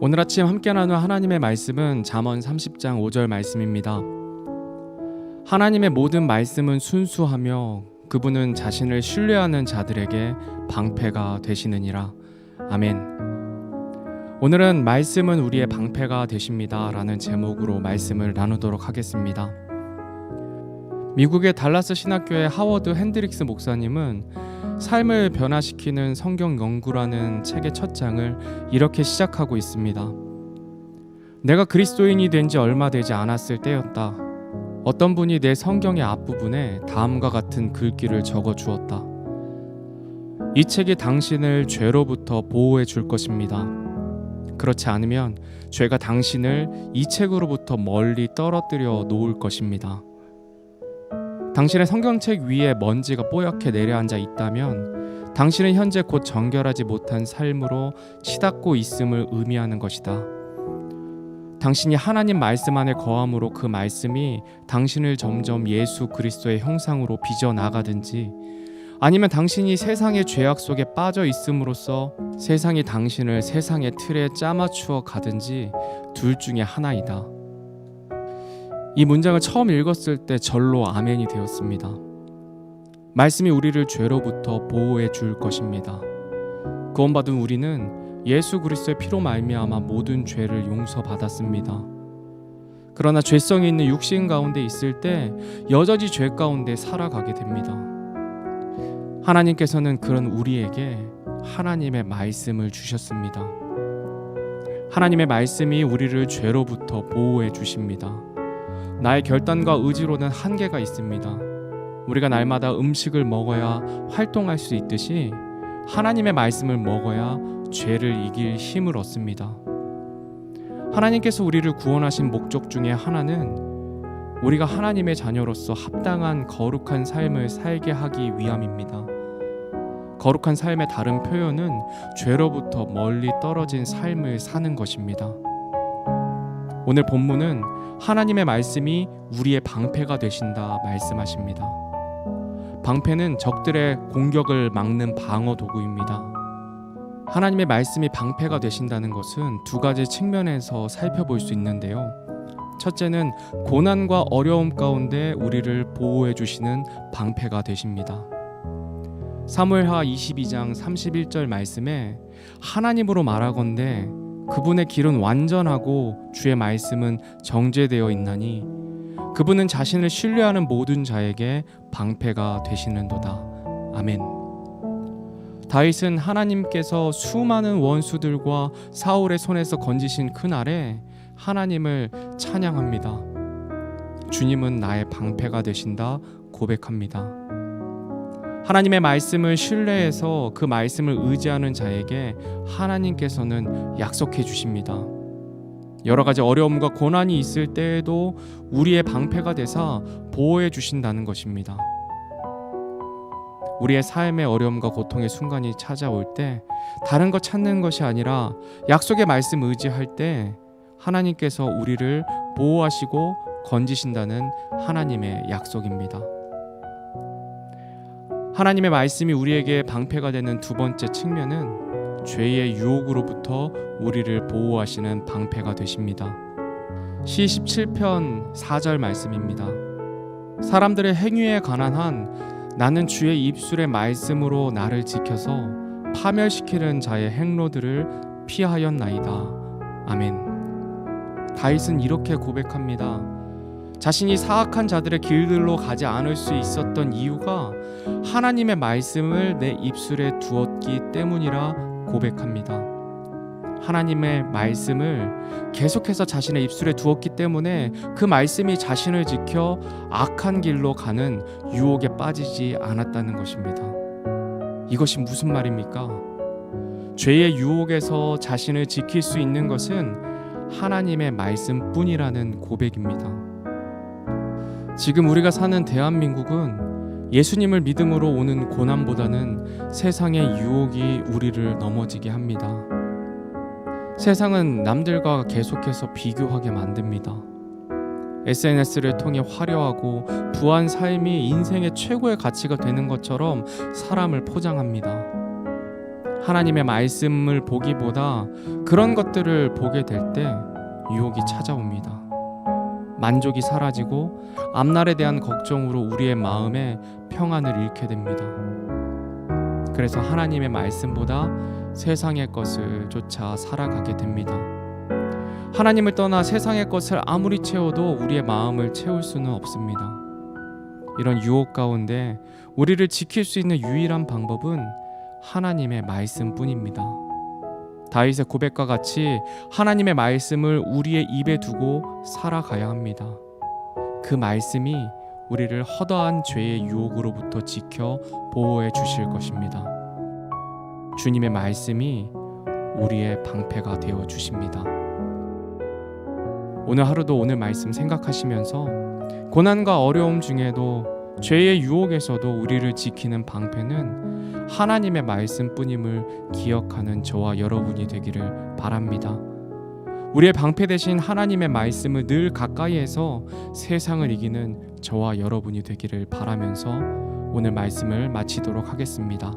오늘 아침 함께 나눈 하나님의 말씀은 잠언 30장 5절 말씀입니다. 하나님의 모든 말씀은 순수하며 그분은 자신을 신뢰하는 자들에게 방패가 되시느니라. 아멘. 오늘은 말씀은 우리의 방패가 되십니다 라는 제목으로 말씀을 나누도록 하겠습니다. 미국의 달라스 신학교의 하워드 핸드릭스 목사님은 삶을 변화시키는 성경 연구라는 책의 첫 장을 이렇게 시작하고 있습니다. 내가 그리스도인이 된 지 얼마 되지 않았을 때였다. 어떤 분이 내 성경의 앞부분에 다음과 같은 글귀를 적어 주었다. 이 책이 당신을 죄로부터 보호해 줄 것입니다. 그렇지 않으면 죄가 당신을 이 책으로부터 멀리 떨어뜨려 놓을 것입니다. 당신의 성경책 위에 먼지가 뽀얗게 내려앉아 있다면 당신은 현재 곧 정결하지 못한 삶으로 치닫고 있음을 의미하는 것이다. 당신이 하나님 말씀 안에 거함으로 그 말씀이 당신을 점점 예수 그리스도의 형상으로 빚어나가든지 아니면 당신이 세상의 죄악 속에 빠져 있음으로써 세상이 당신을 세상의 틀에 짜맞추어 가든지 둘 중에 하나이다. 이 문장을 처음 읽었을 때 절로 아멘이 되었습니다. 말씀이 우리를 죄로부터 보호해 줄 것입니다. 구원받은 우리는 예수 그리스도의 피로 말미암아 모든 죄를 용서받았습니다. 그러나 죄성이 있는 육신 가운데 있을 때 여전히 죄 가운데 살아가게 됩니다. 하나님께서는 그런 우리에게 하나님의 말씀을 주셨습니다. 하나님의 말씀이 우리를 죄로부터 보호해 주십니다. 나의 결단과 의지로는 한계가 있습니다. 우리가 날마다 음식을 먹어야 활동할 수 있듯이 하나님의 말씀을 먹어야 죄를 이길 힘을 얻습니다. 하나님께서 우리를 구원하신 목적 중에 하나는 우리가 하나님의 자녀로서 합당한 거룩한 삶을 살게 하기 위함입니다. 거룩한 삶의 다른 표현은 죄로부터 멀리 떨어진 삶을 사는 것입니다. 오늘 본문은 하나님의 말씀이 우리의 방패가 되신다 말씀하십니다. 방패는 적들의 공격을 막는 방어 도구입니다. 하나님의 말씀이 방패가 되신다는 것은 두 가지 측면에서 살펴볼 수 있는데요. 첫째는 고난과 어려움 가운데 우리를 보호해 주시는 방패가 되십니다. 사무엘하 22장 31절 말씀에 하나님으로 말하건대 그분의 길은 완전하고 주의 말씀은 정죄되어 있나니 그분은 자신을 신뢰하는 모든 자에게 방패가 되시는도다. 아멘. 다윗은 하나님께서 수많은 원수들과 사울의 손에서 건지신 그날에 하나님을 찬양합니다. 주님은 나의 방패가 되신다 고백합니다. 하나님의 말씀을 신뢰해서 그 말씀을 의지하는 자에게 하나님께서는 약속해 주십니다. 여러 가지 어려움과 고난이 있을 때에도 우리의 방패가 되사 보호해 주신다는 것입니다. 우리의 삶의 어려움과 고통의 순간이 찾아올 때 다른 것 찾는 것이 아니라 약속의 말씀 의지할 때 하나님께서 우리를 보호하시고 건지신다는 하나님의 약속입니다. 하나님의 말씀이 우리에게 방패가 되는 두 번째 측면은 죄의 유혹으로부터 우리를 보호하시는 방패가 되십니다. 시 17편 4절 말씀입니다. 사람들의 행위에 관한 한 나는 주의 입술의 말씀으로 나를 지켜서 파멸시키는 자의 행로들을 피하였나이다. 아멘. 다윗은 이렇게 고백합니다. 자신이 사악한 자들의 길들로 가지 않을 수 있었던 이유가 하나님의 말씀을 내 입술에 두었기 때문이라 고백합니다. 하나님의 말씀을 계속해서 자신의 입술에 두었기 때문에 그 말씀이 자신을 지켜 악한 길로 가는 유혹에 빠지지 않았다는 것입니다. 이것이 무슨 말입니까? 죄의 유혹에서 자신을 지킬 수 있는 것은 하나님의 말씀뿐이라는 고백입니다. 지금 우리가 사는 대한민국은 예수님을 믿음으로 오는 고난보다는 세상의 유혹이 우리를 넘어지게 합니다. 세상은 남들과 계속해서 비교하게 만듭니다. SNS를 통해 화려하고 부한 삶이 인생의 최고의 가치가 되는 것처럼 사람을 포장합니다. 하나님의 말씀을 보기보다 그런 것들을 보게 될 때 유혹이 찾아옵니다. 만족이 사라지고 앞날에 대한 걱정으로 우리의 마음에 평안을 잃게 됩니다. 그래서 하나님의 말씀보다 세상의 것을 쫓아 살아가게 됩니다. 하나님을 떠나 세상의 것을 아무리 채워도 우리의 마음을 채울 수는 없습니다. 이런 유혹 가운데 우리를 지킬 수 있는 유일한 방법은 하나님의 말씀뿐입니다. 다윗의 고백과 같이 하나님의 말씀을 우리의 입에 두고 살아가야 합니다. 그 말씀이 우리를 허다한 죄의 유혹으로부터 지켜 보호해 주실 것입니다. 주님의 말씀이 우리의 방패가 되어 주십니다. 오늘 하루도 오늘 말씀 생각하시면서 고난과 어려움 중에도 죄의 유혹에서도 우리를 지키는 방패는 하나님의 말씀뿐임을 기억하는 저와 여러분이 되기를 바랍니다. 우리의 방패 대신 하나님의 말씀을 늘 가까이에서 세상을 이기는 저와 여러분이 되기를 바라면서 오늘 말씀을 마치도록 하겠습니다.